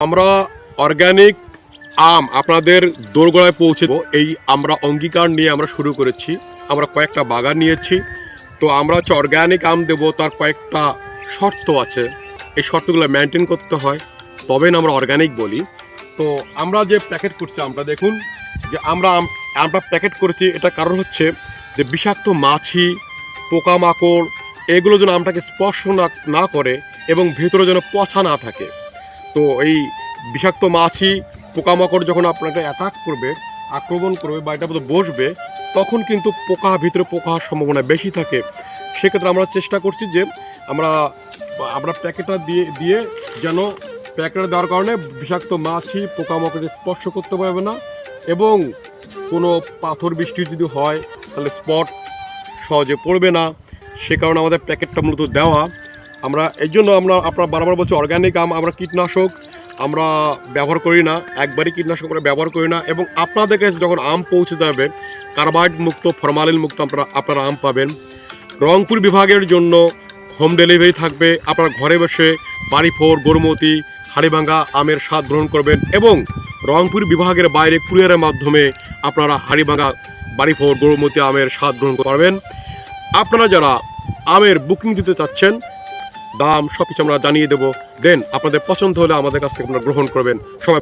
আমরা অর্গানিক আম আপনাদের দোরগোড়ায় পৌঁছে দেব, এই আমরা অঙ্গীকার নিয়ে আমরা শুরু করেছি। আমরা কয়েকটা বাগান নিয়েছি, তো আমরা হচ্ছে অর্গানিক আম দেবো, তার কয়েকটা শর্ত আছে। এই শর্তগুলো মেনটেন করতে হয়, তবে না আমরা অর্গানিক বলি। তো আমরা যে প্যাকেট করছি, আমরা দেখুন যে আমরা প্যাকেট করেছি, এটা কারণ হচ্ছে যে বিষাক্ত মাছি, পোকামাকড় এগুলো যেন আমটাকে স্পর্শ না করে এবং ভেতরে যেন পচা না থাকে। তো এই বিষাক্ত মাছি পোকামাকড় যখন আপনাকে আক্রমণ করবে বা এটার মধ্যে বসবে, তখন কিন্তু ভিতরে পোকা হওয়ার সম্ভাবনা বেশি থাকে। সেক্ষেত্রে আমরা চেষ্টা করছি যে আমরা প্যাকেটটা দিয়ে যেন প্যাকেটটা দেওয়ার কারণে বিষাক্ত মাছি পোকামাকড় স্পর্শ করতে পারবে না, এবং কোনো পাথর বৃষ্টি যদি হয় তাহলে স্পট সহজে পড়বে না। সে কারণে আমাদের প্যাকেটটা মূলত দেওয়া। আমরা এই জন্য আপনারা বারবার বলছি অর্গানিক আম, আমরা কীটনাশক আমরা ব্যবহার করি না, একবারই কীটনাশক আমরা ব্যবহার করি না। এবং আপনাদের কাছে যখন আম পৌঁছে যাবে, কার্বাইড মুক্ত, ফরমালিন মুক্ত আপনারা আম পাবেন। রংপুর বিভাগের জন্য হোম ডেলিভারি থাকবে। আপনারা ঘরে বসে বাড়িফোর, গরুমতি, হাড়িভাঙ্গা আমের স্বাদ গ্রহণ করবেন, এবং রংপুর বিভাগের বাইরে কুরিয়ারের মাধ্যমে আপনারা হাড়িভাঙ্গা, বাড়িফোর, গরুমতি আমের স্বাদ গ্রহণ করবেন। আপনারা যারা আমের বুকিং দিতে চাচ্ছেন, দাম সব কিছু আমরা জানিয়ে দেবো। দেন আপনাদের পছন্দ হলে আমাদের কাছ থেকে আপনারা গ্রহণ করবেন। সবাই